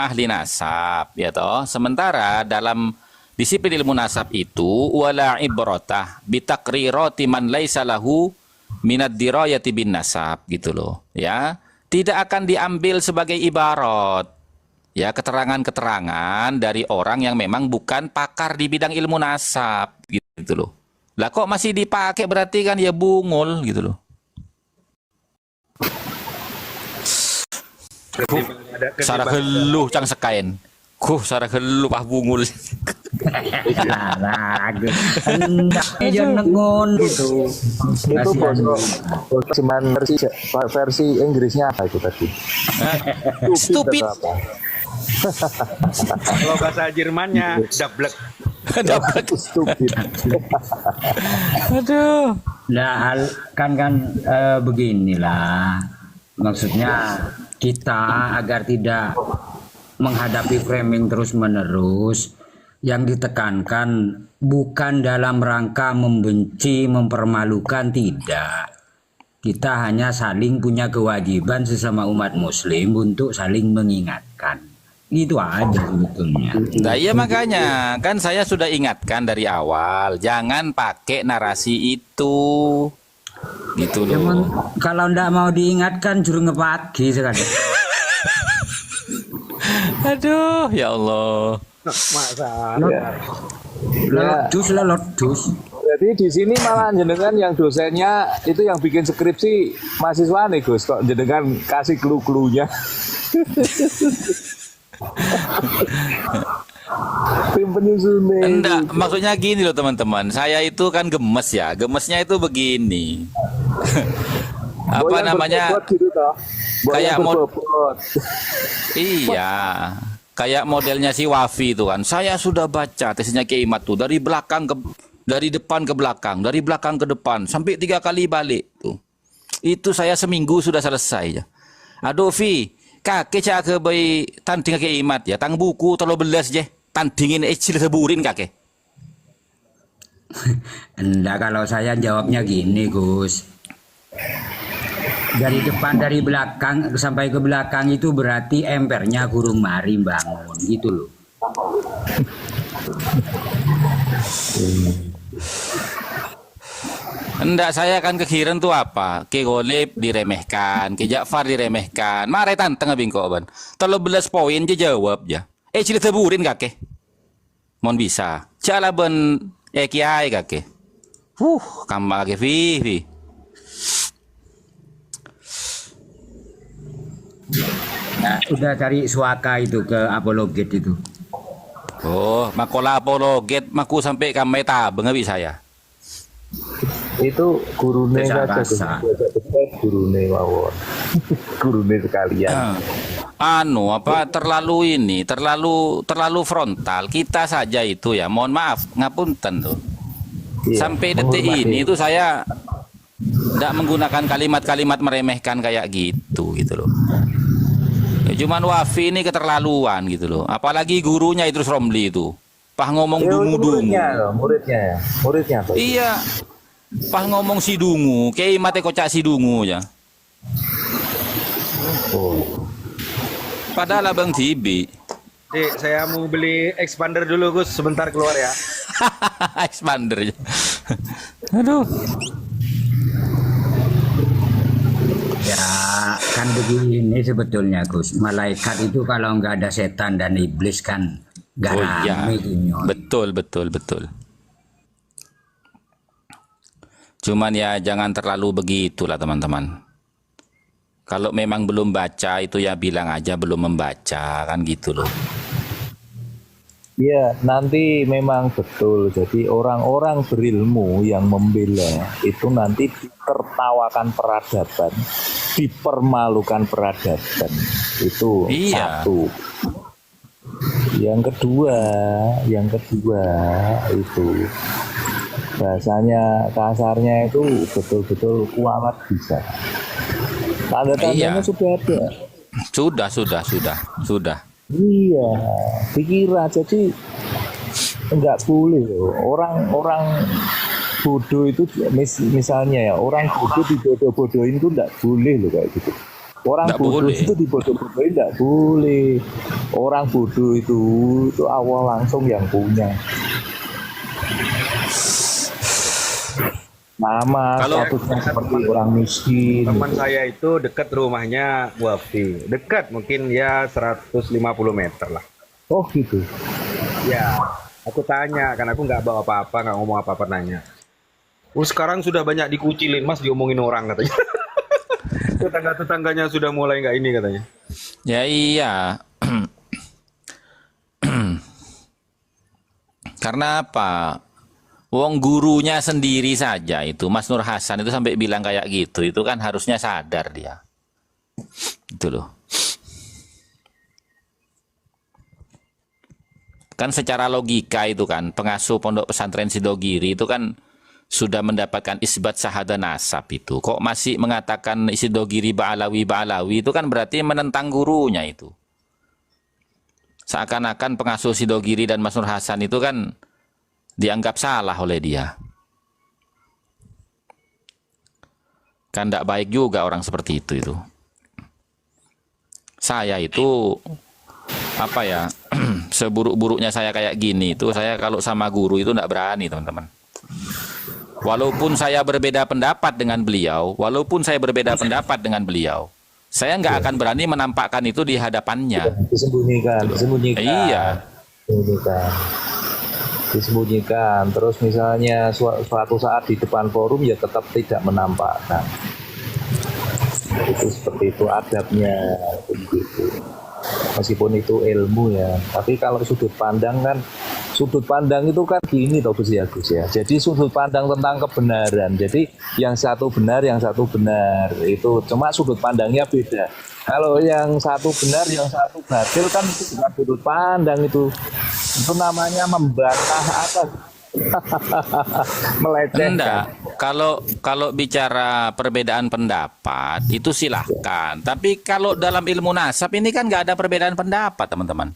ahli nasab, ya toh. Sementara dalam disiplin ilmu nasab itu wala ibrotah bitaqrirati man laisa lahu minad dirayati bin nasab gitu loh, ya. Tidak akan diambil sebagai ibarat, ya, keterangan-keterangan dari orang yang memang bukan pakar di bidang ilmu nasab gitu loh. Lah kok masih dipakai, berarti kan ya bungul gitu loh. Sarah geluh cang sekain. Sarah geluh pah bungul. Lagu hendaknya jangan ngon gitu. Itu cuman versi Inggrisnya apa itu tadi? Stupid. Atau apa? Kalau bahasa Jermannya dablek. Dapat. Stupid. Aduh. Nah, beginilah. Maksudnya kita agar tidak menghadapi framing terus-menerus, yang ditekankan bukan dalam rangka membenci, mempermalukan, tidak. Kita hanya saling punya kewajiban sesama umat muslim untuk saling mengingatkan. Itu aja sebetulnya. Nah iya, makanya kan saya sudah ingatkan dari awal, jangan pakai narasi itu. Gitu Cuman, loh. kalau ndak mau diingatkan juru ngepagi sekali. Aduh, ya Allah. Masa. Lelodus. Jadi di sini malah jenengan yang dosennya itu yang bikin skripsi mahasiswa nih Gus, kok jenengan kasih clue-cluenya. Tim penyusunnya. Enggak, maksudnya gini loh teman-teman. Saya itu kan gemes ya. Gemesnya itu begini. Apa namanya? Gitu, toh. Kayak berbobot. Iya. Kayak modelnya si Wafi itu kan. Saya sudah baca tesnya Kiai Mat tuh dari depan ke belakang, dari belakang ke depan sampai 3 kali balik tuh. Itu saya seminggu sudah selesai ya. Aduh Vi, kakek cak ke bayi tanding Kiai Mat ya. Tang buku terlalu belas je. Tandingin ecil seburin kakek. Enggak, kalau saya jawabnya gini Gus. Dari depan, dari belakang sampai ke belakang itu berarti empernya kurung mari bangun gitu loh. Enggak, saya kan kekiran tuh apa? Ki Golib diremehkan, Ki Ja'far diremehkan. Mare tanteng bingko ban. 13 poin je jawab ya. Cili teburin kakek. Mon bisa. Cala ben kiai kakek. Kambal kakek Vi. Nah, udah cari suaka itu ke apologet itu. Makola apologet maku sampai kamai tabeng habis saya. Itu gurune Desa saja, rasa. gurune mawon. Gurune sekalian. Terlalu frontal. Kita saja itu ya, mohon maaf, ngapunten tuh. Iya, Sampai detik menghormati. ini itu saya tidak menggunakan kalimat-kalimat meremehkan kayak gitu loh. Ya, cuman Wafi ini keterlaluan gitu loh. Apalagi gurunya Idrus Romli itu. Pah ngomong dungu-dungu. Muridnya apa? Iya. Pah ngomong si dungu, Kiai mate kocak si dungu ya. Oh. Padahal Abang Tibi. Dik, saya mau beli expander dulu Gus, sebentar keluar ya. Expander ya. Aduh. Ya kan begini sebetulnya Gus. Malaikat itu kalau nggak ada setan dan iblis kan nggak Oh iya. rame dunia. Betul. Cuman ya jangan terlalu begitulah teman-teman. Kalau memang belum baca itu ya bilang aja belum membaca kan gitu loh. Iya, nanti memang betul. Jadi orang-orang berilmu yang membela itu nanti ditertawakan peradaban, dipermalukan peradaban. Itu Iya. satu. Yang kedua itu bahasanya kasarnya itu betul-betul kualat bisa. Tanda-tandanya Iya. sudah ada. Sudah. Iya, dikira jadi enggak boleh loh. Orang bodoh itu misalnya ya, orang bodoh dibodoh-bodohin itu enggak boleh loh kayak gitu. Orang Nggak bodoh boleh. itu dibodoh-bodohin nggak boleh. Orang bodoh itu awal langsung yang punya. Nama Kalau- statusnya seperti orang miskin. Teman gitu. saya itu dekat rumahnya Wafi. Dekat mungkin ya 150 meter lah. Oh gitu. Ya, aku tanya, kan aku nggak bawa apa-apa, nggak ngomong apa-apa nanya. Oh sekarang sudah banyak dikucilin mas, diomongin orang katanya. Tetangga-tetangganya sudah mulai nggak ini katanya. Ya iya. Karena apa? Wong gurunya sendiri saja itu, Mas Nur Hasan itu sampai bilang kayak gitu, itu kan harusnya sadar dia. Itu loh. Kan secara logika itu kan, pengasuh pondok pesantren Sidogiri itu kan sudah mendapatkan isbat syahadah nasab itu. Kok masih mengatakan Sidogiri Ba'alawi itu kan berarti menentang gurunya itu. Seakan-akan pengasuh Sidogiri dan Mas Nur Hasan itu kan dianggap salah oleh dia. Kan tidak baik juga orang seperti itu. Saya itu apa ya, seburuk-buruknya saya kayak gini itu, saya kalau sama guru itu tidak berani teman-teman. Walaupun saya berbeda pendapat dengan beliau, saya nggak akan berani menampakkan itu di hadapannya. Disembunyikan. Iya. Disembunyikan. Terus misalnya suatu saat di depan forum ya tetap tidak menampakkan. Itu seperti itu adabnya begitu. Meskipun itu ilmu ya, tapi kalau sudut pandang itu kan gini toh Gus ya. Jadi sudut pandang tentang kebenaran. Jadi yang satu benar itu cuma sudut pandangnya beda. Kalau yang satu benar, yang satu batil kan itu bukan sudut pandang itu. Itu namanya membantah apa? Melecehkan. Enggak. Kalau bicara perbedaan pendapat itu silahkan. Tapi kalau dalam ilmu nasab ini kan nggak ada perbedaan pendapat, teman-teman.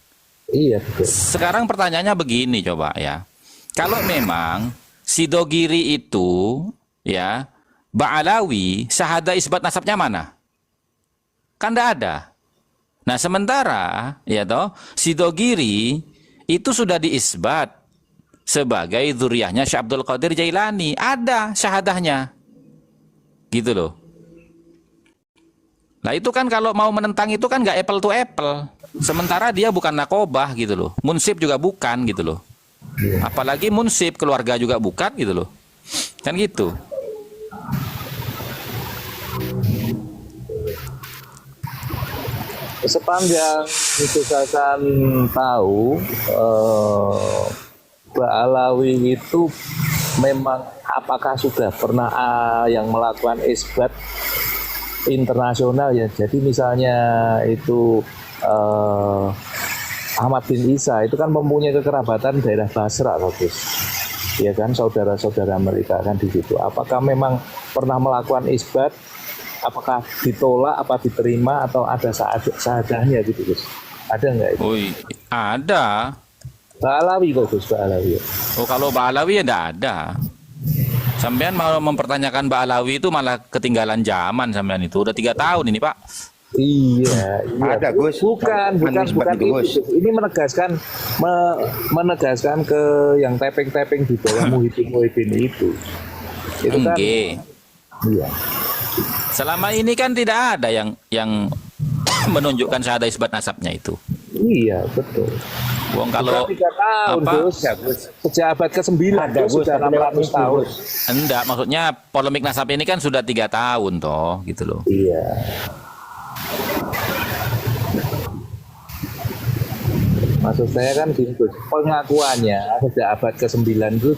Iya betul. Sekarang pertanyaannya begini coba ya. Kalau memang Sidogiri itu ya Ba'alawi, syahadah isbat nasabnya mana? Kan nggak ada. Nah sementara ya toh Sidogiri itu sudah diisbat sebagai dzurriyyahnya Syekh Abdul Qadir Jailani, ada syahadahnya. Gitu loh. Nah itu kan kalau mau menentang itu kan nggak apple to apple. Sementara dia bukan nakobah gitu loh. Munsib juga bukan gitu loh. Apalagi munsib, keluarga juga bukan gitu loh. Kan gitu. Sepanjang itu saya kan tahu Ba'alawi itu memang apakah sudah pernah yang melakukan isbat internasional ya. Jadi misalnya itu Ahmad bin Isa itu kan mempunyai kekerabatan daerah Basra, Gus. Ya kan saudara-saudara mereka kan di situ. Apakah memang pernah melakukan isbat? Apakah ditolak, apa diterima, atau ada sahadahnya gitu, Gus? Ada nggak itu? Oh, ada. Ba'alawi kok, Gus, Ba'alawi. Oh, kalau Ba'alawi ya enggak ada. Sampean mau mempertanyakan Ba'alawi itu malah ketinggalan zaman sampean itu. Udah 3 tahun ini, Pak. Iya. Ada, Gus. Bukan Isbat itu, Gus. itu. Ini menegaskan ke yang tapping-tapping di bawah Muhyiddin itu. Itu kan. Enggak. Iya. Selama ini kan tidak ada yang menunjukkan syahadah isbat nasabnya itu. Iya, betul. Wong kalau 3 tahun, apa? Gus. Sejak abad ke-9, Gus, sudah 600 tahun. Enggak, maksudnya polemik nasab ini kan sudah 3 tahun toh, gitu loh. Iya. Maksud saya kan gini, Gus, pengakuannya sejak abad ke-9 itu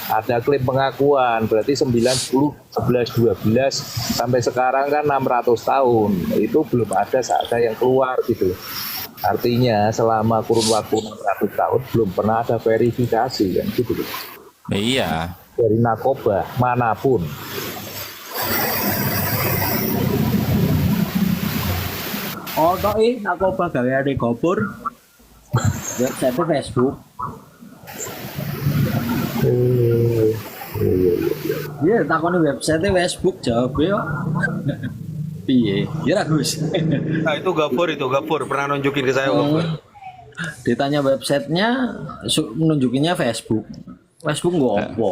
ada klaim pengakuan, berarti 9, 10, 11, 12 sampai sekarang kan 600 tahun. Itu belum ada syahadah yang keluar gitu. Artinya selama kurun waktu 600 tahun belum pernah ada verifikasi kan gitu. Iya. Dari nakobah manapun. Oh, toh aku gawe di Gopur. Website Facebook. Iya, takoni website Facebook jawab yo. Piye? Ya Gus. Nah, itu Gafur pernah nunjukin ke saya Gafur. Ditanya websitenya, menunjukinya Facebook. Facebook nggak apa.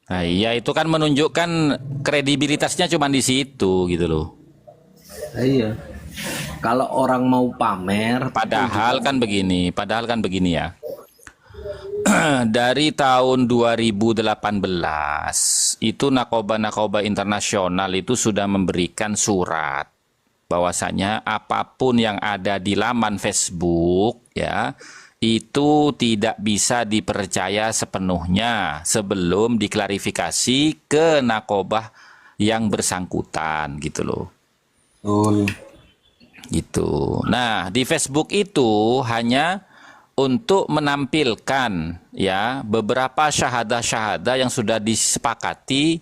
Nah, iya itu kan menunjukkan kredibilitasnya cuma di situ gitu loh. Iya. Kalau orang mau pamer, Padahal kan begini ya. Dari tahun 2018 itu Nakoba internasional itu sudah memberikan surat bahwasanya apapun yang ada di laman Facebook ya itu tidak bisa dipercaya sepenuhnya sebelum diklarifikasi ke Nakobah yang bersangkutan gitu loh. Gitu. Nah, di Facebook itu hanya untuk menampilkan ya beberapa syahadah-syahadah yang sudah disepakati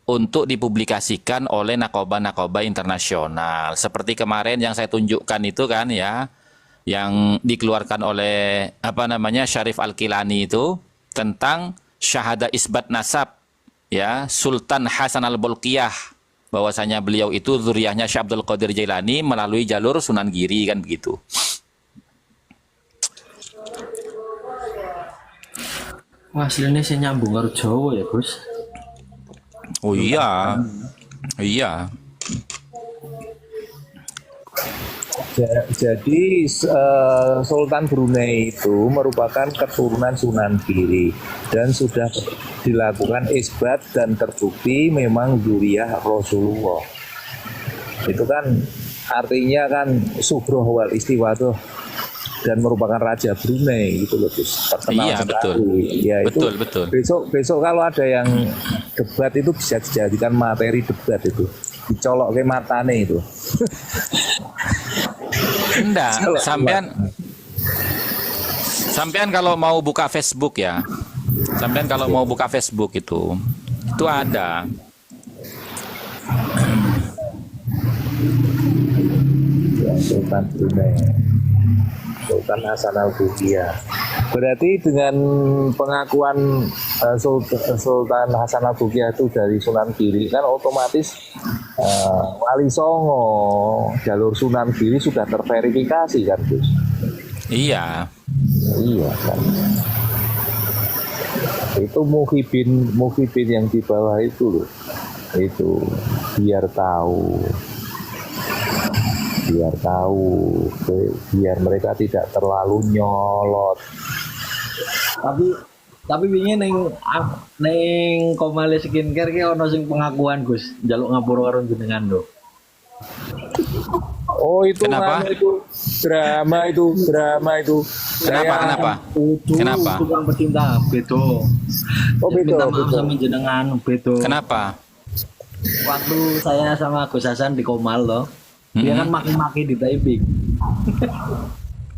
untuk dipublikasikan oleh Nakoba internasional. Seperti kemarin yang saya tunjukkan itu kan ya, yang dikeluarkan oleh Syarif Al-Kilani itu tentang syahadah isbat nasab ya Sultan Hasan Al-Bolkiah, bahwasanya beliau itu zuriyahnya Syekh Abdul Qadir Jailani melalui jalur Sunan Giri kan begitu. wah aslinya saya nyambung karo Jawa ya Gus. Oh iya. Iya. Jadi Sultan Brunei itu merupakan keturunan Sunan Giri dan sudah dilakukan isbat dan terbukti memang zuriyah Rasulullah. Itu kan artinya kan subroh wal istiwa tuh dan merupakan raja Brunei gitu loh Gus. Terkenal Iya, sekali. betul. Ya itu Betul. besok kalau ada yang debat itu bisa dijadikan materi debat itu. Dicolok ke matane itu. Enggak, sampean kalau mau buka Facebook ya. Sampean kalau mau buka Facebook itu ada. Ya, Sultan Brunei. Sultan Hasan Al-Bolkiah. Berarti dengan pengakuan Sultan Hasan Al-Bolkiah itu dari Sunan Giri kan otomatis Wali Songo jalur Sunan Giri sudah terverifikasi kan Gus? Iya. Iya kan. Itu Muhyiddin yang di bawah itu loh. Itu biar tahu, biar mereka tidak terlalu nyolot. Tapi wingi ning Komale Skincare ki ono sing pengakuan Gus, njaluk ngapura karo jenengan lho. Oh itu Kenapa? drama itu. Kenapa? Kenapa? Tukang pecinta bedo. Oh Minta betul. maaf sama jenengan bedo. Kenapa? Waktu saya sama Gus Hasan di Komal loh, dia kan maki-maki di typing.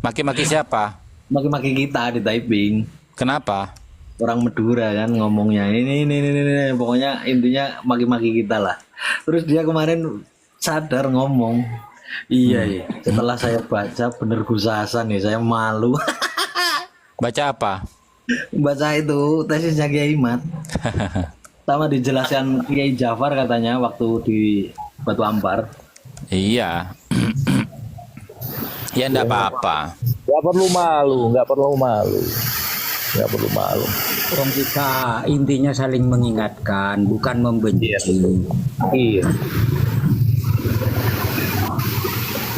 Maki-maki siapa? Maki-maki kita di typing. Kenapa? Orang Madura kan ngomongnya ini pokoknya intinya maki-maki kita lah. Terus dia kemarin sadar ngomong, iya setelah saya baca bener Gus Hasan nih saya malu. Baca apa? Baca itu tesisnya Kiai Imat. Sama dijelaskan Kiai Jafar katanya waktu di Batu Ampar. Iya. Ya enggak apa-apa. Nggak perlu malu. Orang kita intinya saling mengingatkan, bukan membenci. Iya.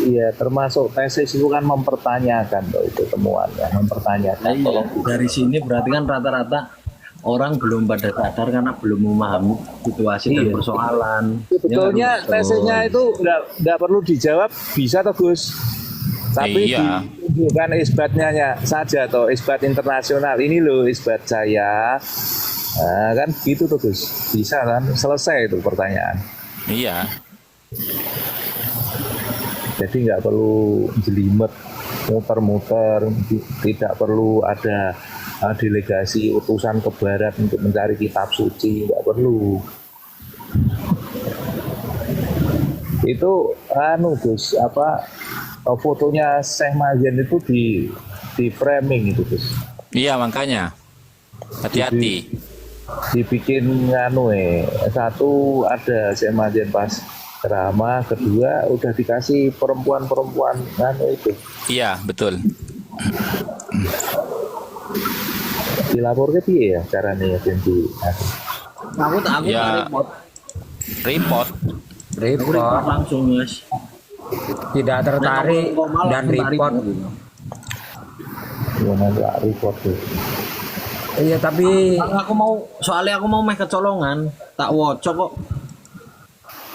Iya, termasuk tesis itu kan mempertanyakan loh itu temuannya, mempertanyakan. Tolong Dari sini berarti kan rata-rata orang belum pada sadar karena belum memahami situasi dan persoalan. sebetulnya Ya, tesisnya itu nggak perlu dijawab, bisa toh Gus. Tapi Iya. ditunjukkan isbatnya saja toh, isbat internasional. Ini loh isbat saya. Nah, kan gitu tuh Gus. Bisa kan? Selesai itu pertanyaan. Iya. Jadi nggak perlu jelimet, muter-muter, tidak perlu ada delegasi utusan ke barat untuk mencari kitab suci, nggak perlu. Itu Gus, fotonya Syekh Mazen itu di framing itu Gus. Iya, makanya. Hati-hati. Dibikin satu ada Syekh Mazen pas Drama, kedua udah dikasih perempuan-perempuan itu. Iya, betul. Dilapor ke piye ya caranya ya Tentu? Aku Ya. report. Report. Aku report Report, langsung, Mas. tidak tertarik Kalau mau dan langsung tak report. gitu. Ya nanti report tuh. Iya tapi Soalnya aku mau meh kecolongan, tak woco kok.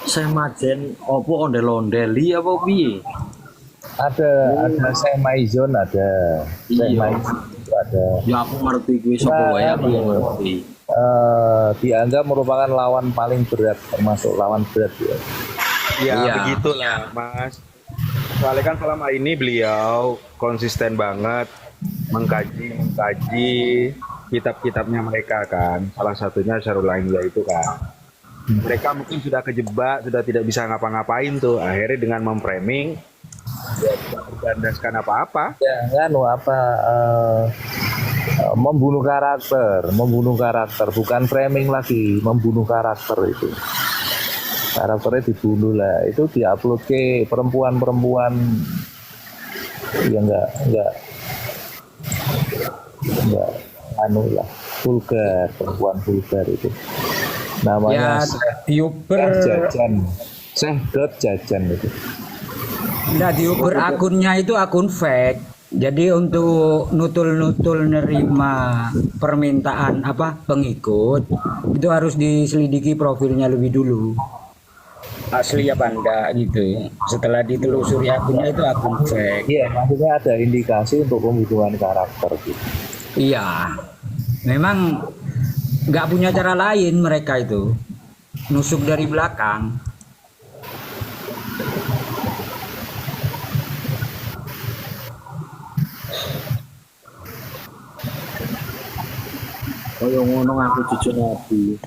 Saya majen opo ondel-ondeli apa piye? Ada semi-zone, ada Iya. semi-zone itu ada. Ya aku ngerti kuwi sapa wae aku yang ngerti. Dianggap merupakan lawan paling berat, termasuk lawan berat ya. Ya Iya. begitulah Mas. Soalnya kan selama ini beliau konsisten banget mengkaji kitab-kitabnya mereka kan. Salah satunya Syarul Ainiyah itu kan. Mereka mungkin sudah kejebak, sudah tidak bisa ngapa-ngapain tuh. Akhirnya dengan memframing, dia tidak bergandaskan apa-apa. Ya, nganu apa membunuh karakter, bukan framing lagi, membunuh karakter itu. Karakternya dibunuh lah, itu diupload ke perempuan-perempuan yang enggak anu lah, vulgar, perempuan vulgar itu. ya Namanya diuber Jajan itu. Nah, diuber akunnya itu akun fake. Jadi untuk nutul-nutul nerima permintaan pengikut itu harus diselidiki profilnya lebih dulu. Asli apa enggak gitu. Setelah ditelusuri akunnya itu akun fake. Iya, maksudnya ada indikasi untuk pembunuhan karakter gitu. Iya. Memang nggak punya cara lain mereka itu. Nusuk dari belakang. Kaya ngono aku jujur nabi.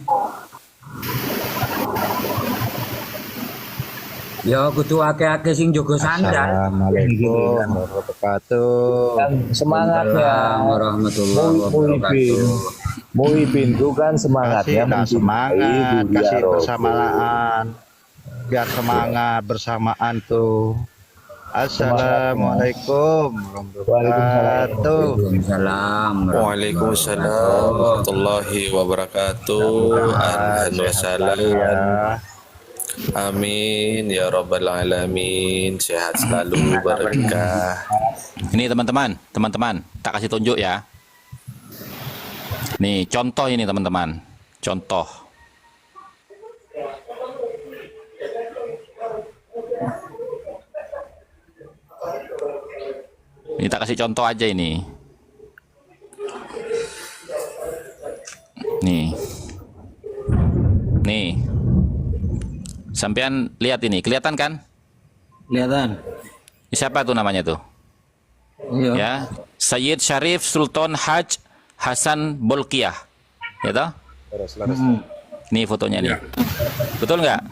Ya kudu akeh-akeh sing jaga sandal. Assalamualaikum warahmatullahi wabarakatuh. Kan semangatnya Warahmatullahi wabarakatuh. Muhibin itu kan semangatnya Kasih semangat, kasih Rasul. bersamaan, biar semangat bersamaan tuh. Assalamualaikum warahmatullahi wabarakatuh. Waalaikumsalam. Waalaikumsalam warahmatullahi wabarakatuh. Ahlan wa sahlan. Ya, Amin ya rabbal alamin. Sehat selalu, berkah. Ini teman-teman, tak kasih tunjuk ya. Nih, contoh ini teman-teman. Contoh. Ini tak kasih contoh aja ini. Nih. Nih. Sampean lihat ini, kelihatan kan? Kelihatan. Ini siapa tuh namanya tuh? Iya. Ya, Sayyid Syarif Sultan Haj Hasan Bolkiah. Ya toh? Nih fotonya nih. Betul nggak?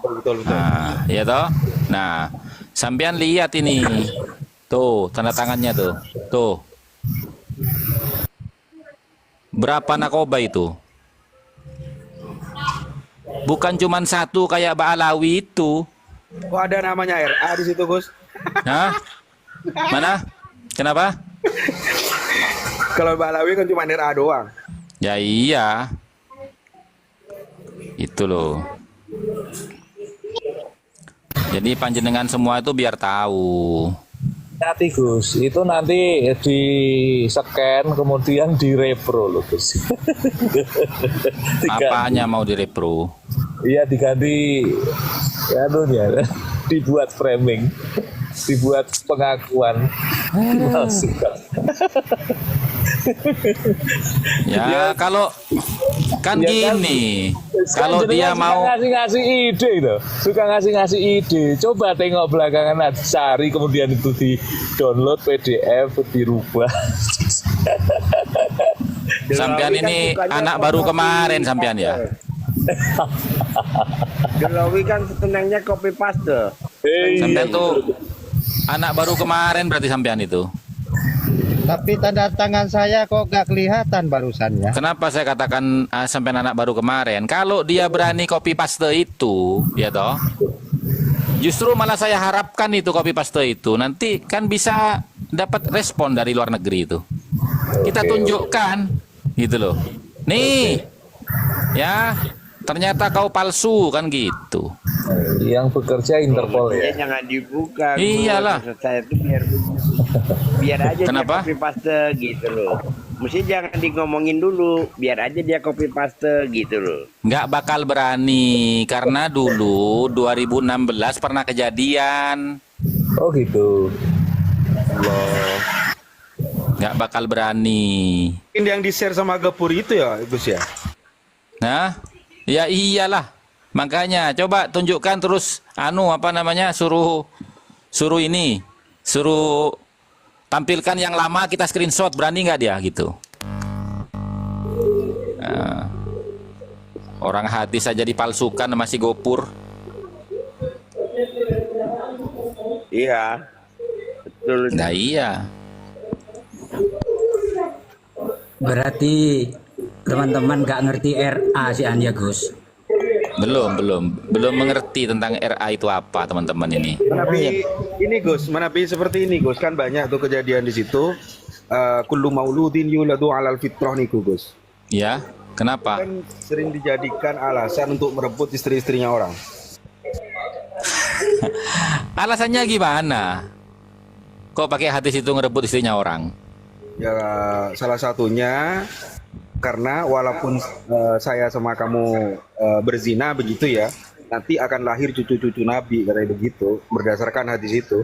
Betul. Nah, ya toh? Nah, sampean lihat ini. Tuh, tanda tangannya tuh. Tuh. Berapa narkoba itu? Bukan cuman satu kayak Ba'alawi itu. Kok ada namanya RA di situ, Gus? Hah? Mana? Kenapa? Kalau Balawi kan cuma RA doang. Ya iya. Itu loh. Jadi panjenengan semua itu biar tahu. Nanti Gus, itu nanti di scan kemudian direpro loh Gus. Apanya mau direpro? Iya diganti ya dibuat framing, dibuat pengakuan. Ya kalau kan Ya kan? gini, kalau dia mau ngasih ide itu, suka ngasih ide. Coba tengok belakangan cari kemudian itu di download PDF dirubah. sampean ini anak baru kemarin sampean ya. Delawi kan senangnya copy paste. Sampean tuh anak baru kemarin berarti sampean itu. Tapi tanda tangan saya kok gak kelihatan barusannya. Kenapa saya katakan sampai anak baru kemarin? Kalau dia berani copy paste itu, ya toh, justru malah saya harapkan itu copy paste itu nanti kan bisa dapat respon dari luar negeri itu. Kita tunjukkan, gitu loh. Nih, ya, ternyata kau palsu kan gitu. Yang bekerja Interpol ya. Jangan dibuka. Iyalah. Maksud saya itu biar aja Kenapa? dia copy paste gitu loh. Mesti jangan di ngomongin dulu, biar aja dia copy paste gitu loh. Nggak bakal berani karena dulu 2016 pernah kejadian. Oh gitu. Nggak bakal berani. Ini yang di-share sama Gapur itu ya, Gus ya? Nah, ya iyalah. Makanya coba tunjukkan terus apa namanya suruh ini, suruh tampilkan yang lama kita screenshot, berani nggak dia gitu. Nah, orang hati saja dipalsukan masih Gopur. Iya. Betul. Nah iya. Berarti teman-teman nggak ngerti RA sih Anja Gus. Belum mengerti tentang RA itu apa teman-teman ini. Menapi ini Gus, menapi seperti ini Gus, kan banyak tuh kejadian di situ. Kullu mauludin yuladu alal fitrah nih Gus. Ya, kenapa? Kan sering dijadikan alasan untuk merebut istri-istrinya orang. Alasannya gimana? Kok pakai hadis itu ngerebut istrinya orang? Ya salah satunya karena walaupun saya sama kamu berzina begitu ya, nanti akan lahir cucu-cucu Nabi, katanya begitu, berdasarkan hadis itu.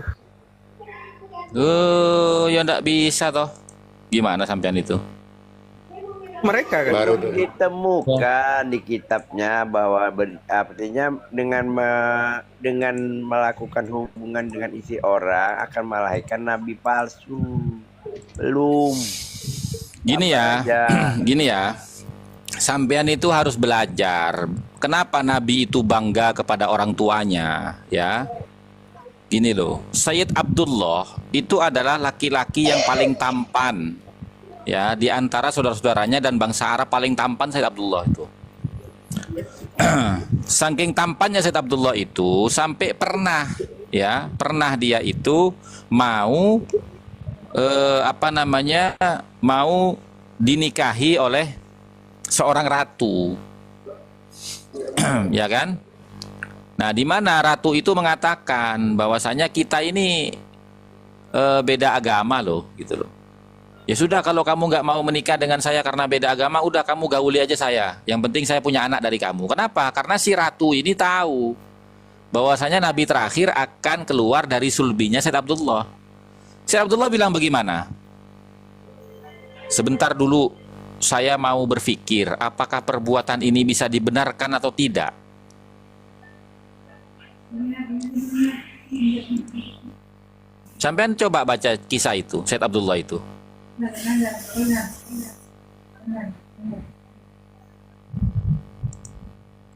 Ya ndak bisa toh. Gimana sampean itu? Mereka kan Baru ditemukan di kitabnya bahwa artinya dengan melakukan hubungan dengan isi orang akan melahirkan nabi palsu. Belum. Gini ya, aja. gini ya. Sampean itu harus belajar. Kenapa Nabi itu bangga kepada orang tuanya, ya? Gini loh, Sayyid Abdullah itu adalah laki-laki yang paling tampan, ya, di antara saudara-saudaranya dan bangsa Arab paling tampan Sayyid Abdullah itu. Saking tampannya Sayyid Abdullah itu sampai pernah dia itu mau mau dinikahi oleh seorang ratu. Ya kan? Nah, di mana ratu itu mengatakan bahwasanya kita ini beda agama loh, gitu loh. Ya sudah, kalau kamu nggak mau menikah dengan saya karena beda agama, udah kamu gauli aja saya. Yang penting saya punya anak dari kamu. Kenapa? Karena si ratu ini tahu bahwasanya nabi terakhir akan keluar dari sulbinya Sayyid Abdullah. Syekh Abdullah bilang bagaimana? Sebentar dulu, saya mau berpikir apakah perbuatan ini bisa dibenarkan atau tidak. Sampean coba baca kisah itu, Syekh Abdullah itu.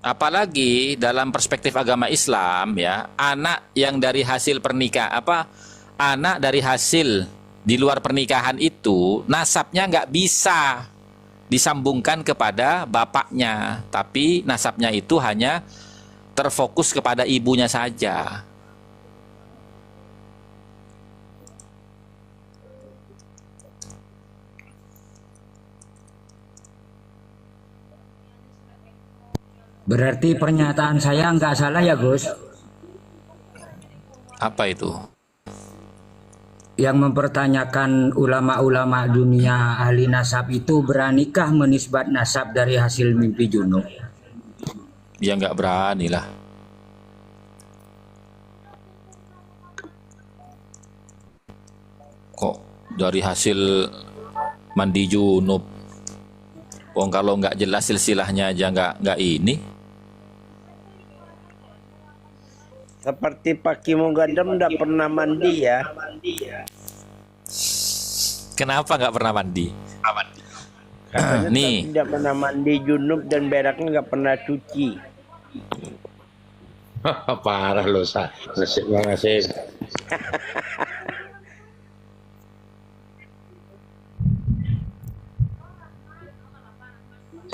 Apalagi dalam perspektif agama Islam, ya, anak yang dari hasil anak dari hasil di luar pernikahan itu nasabnya nggak bisa disambungkan kepada bapaknya, tapi nasabnya itu hanya terfokus kepada ibunya saja. Berarti pernyataan saya nggak salah ya Gus? Apa itu? Yang mempertanyakan ulama-ulama dunia ahli nasab itu beranikah menisbat nasab dari hasil mimpi junub? Ya nggak berani lah. Kok dari hasil mandi junub? Wong kalau nggak jelas silsilahnya aja nggak ini. Seperti Pak Kimo Gadam nggak pernah mandi ya. Kenapa nggak pernah mandi? Katanya Nih. tidak pernah mandi junub dan beraknya nggak pernah cuci. Parah lo, nasib banget sih.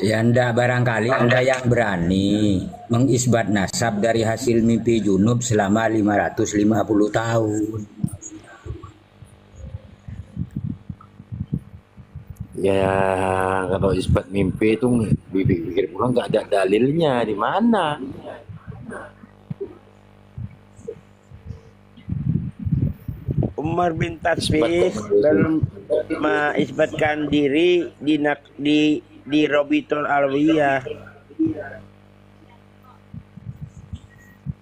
Ya ndak, barangkali Anda yang berani mengisbat nasab dari hasil mimpi junub selama 550 tahun. Ya kalau isbat mimpi itu pikir pulang nggak ada dalilnya di mana. Umar bin Isbat Tasbih kok menuduh. dalam mengisbatkan diri di Robitul Alawiyah.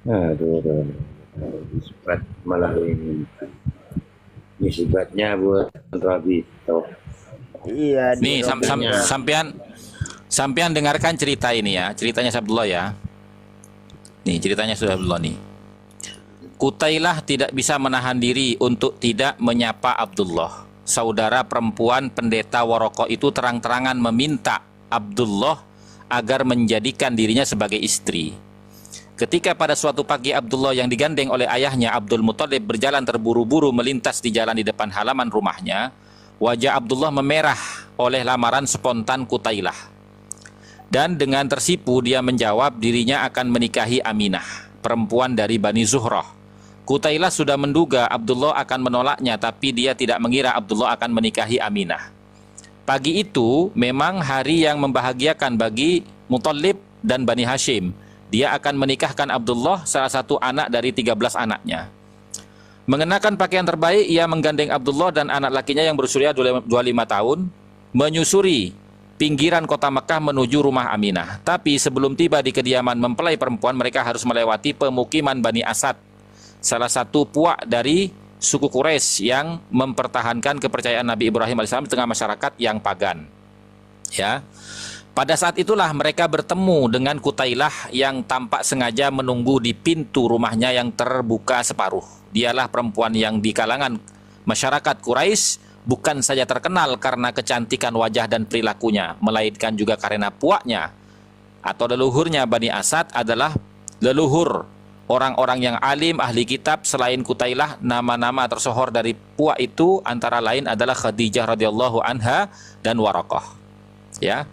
Aduh. Isbat malah ini isbatnya buat Rabi. Iya, di Nih Robitul. sampean dengarkan cerita ini ya, ceritanya Abdullah ya. Nih ceritanya sudah Abdullah nih. Kutailah tidak bisa menahan diri untuk tidak menyapa Abdullah. Saudara perempuan pendeta Waraqah itu terang-terangan meminta Abdullah agar menjadikan dirinya sebagai istri. Ketika pada suatu pagi Abdullah yang digandeng oleh ayahnya Abdul Muthalib berjalan terburu-buru melintas di jalan di depan halaman rumahnya, wajah Abdullah memerah oleh lamaran spontan Kutailah. Dan dengan tersipu dia menjawab dirinya akan menikahi Aminah, perempuan dari Bani Zuhrah. Kutailah sudah menduga Abdullah akan menolaknya, tapi dia tidak mengira Abdullah akan menikahi Aminah. Pagi itu memang hari yang membahagiakan bagi Muthalib dan Bani Hashim. Dia akan menikahkan Abdullah, salah satu anak dari 13 anaknya. Mengenakan pakaian terbaik, ia menggandeng Abdullah dan anak lakinya yang berusia 25 tahun, menyusuri pinggiran kota Mekah menuju rumah Aminah. Tapi sebelum tiba di kediaman mempelai perempuan, mereka harus melewati pemukiman Bani Asad, salah satu puak dari suku Quraisy yang mempertahankan kepercayaan Nabi Ibrahim AS di tengah masyarakat yang pagan. Ya. Pada saat itulah mereka bertemu dengan Kutailah yang tampak sengaja menunggu di pintu rumahnya yang terbuka separuh. Dialah perempuan yang di kalangan masyarakat Quraisy bukan saja terkenal karena kecantikan wajah dan perilakunya, melainkan juga karena puaknya atau leluhurnya. Bani Asad adalah leluhur orang-orang yang alim, ahli kitab. Selain Kutailah, nama-nama tersohor dari puak itu antara lain adalah Khadijah radhiyallahu anha dan Waraqah. Ya.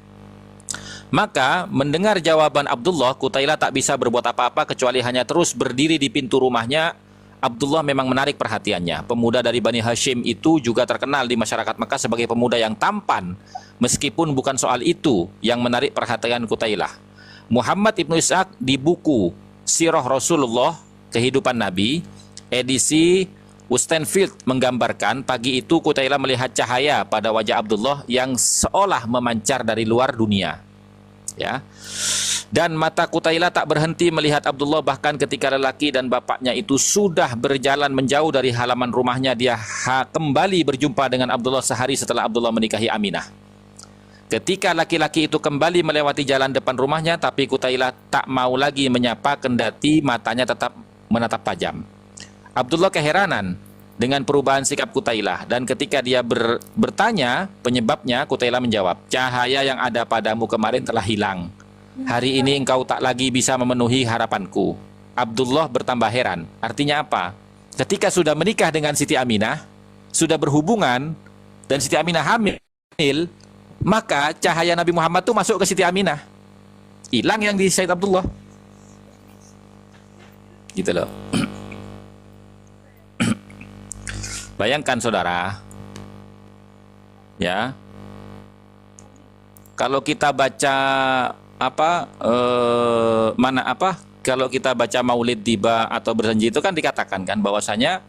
Maka mendengar jawaban Abdullah, Kutailah tak bisa berbuat apa-apa kecuali hanya terus berdiri di pintu rumahnya. Abdullah memang menarik perhatiannya. Pemuda dari Bani Hashim itu juga terkenal di masyarakat Mekah sebagai pemuda yang tampan. Meskipun bukan soal itu yang menarik perhatian Kutailah. Muhammad Ibnu Ishaq di buku Sirah Rasulullah, Kehidupan Nabi, edisi Wostenfield menggambarkan pagi itu Kutailah melihat cahaya pada wajah Abdullah yang seolah memancar dari luar dunia. Ya. Dan mata Kutailah tak berhenti melihat Abdullah, bahkan ketika lelaki dan bapaknya itu sudah berjalan menjauh dari halaman rumahnya, dia kembali berjumpa dengan Abdullah sehari setelah Abdullah menikahi Aminah. Ketika laki-laki itu kembali melewati jalan depan rumahnya, tapi Kutailah tak mau lagi menyapa kendati matanya tetap menatap tajam. Abdullah keheranan dengan perubahan sikap Kutailah, dan ketika dia bertanya penyebabnya, Kutailah menjawab, cahaya yang ada padamu kemarin telah hilang. Hari ini engkau tak lagi bisa memenuhi harapanku. Abdullah bertambah heran. Artinya apa? Ketika sudah menikah dengan Siti Aminah, sudah berhubungan, dan Siti Aminah hamil, maka cahaya Nabi Muhammad itu masuk ke Siti Aminah. Hilang yang di Said Abdullah. Gitu loh. Bayangkan saudara, ya, kalau kita baca kalau kita baca Maulid Tiba atau berjanji itu kan dikatakan kan bahwasanya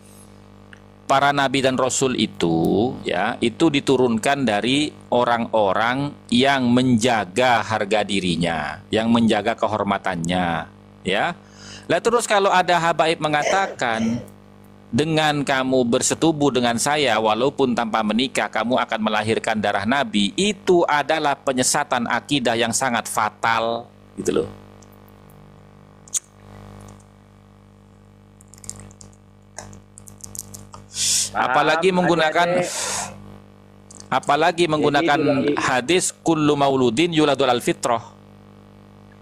para nabi dan rasul itu ya itu diturunkan dari orang-orang yang menjaga harga dirinya, yang menjaga kehormatannya, ya. Lah terus kalau ada habaib mengatakan dengan kamu bersetubuh dengan saya walaupun tanpa menikah kamu akan melahirkan darah nabi, itu adalah penyesatan akidah yang sangat fatal, gitu loh. Apalagi menggunakan hadis kullu mauludin yuladul al fitrah.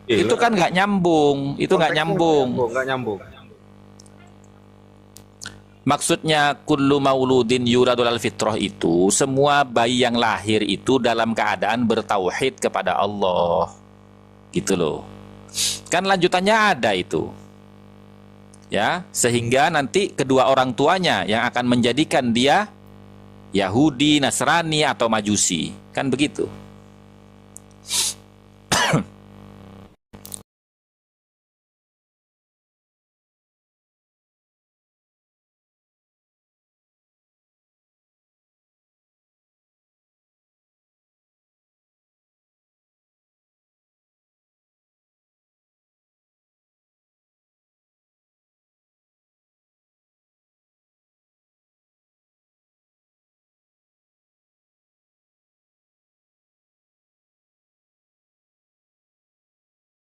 Itu kan nggak nyambung, itu nggak nyambung. Nggak nyambung. Maksudnya kullu mauludin yuladul al fitrah itu semua bayi yang lahir itu dalam keadaan bertauhid kepada Allah. Gitu loh. Kan lanjutannya ada itu. Ya, sehingga nanti kedua orang tuanya yang akan menjadikan dia Yahudi, Nasrani atau Majusi. Kan begitu.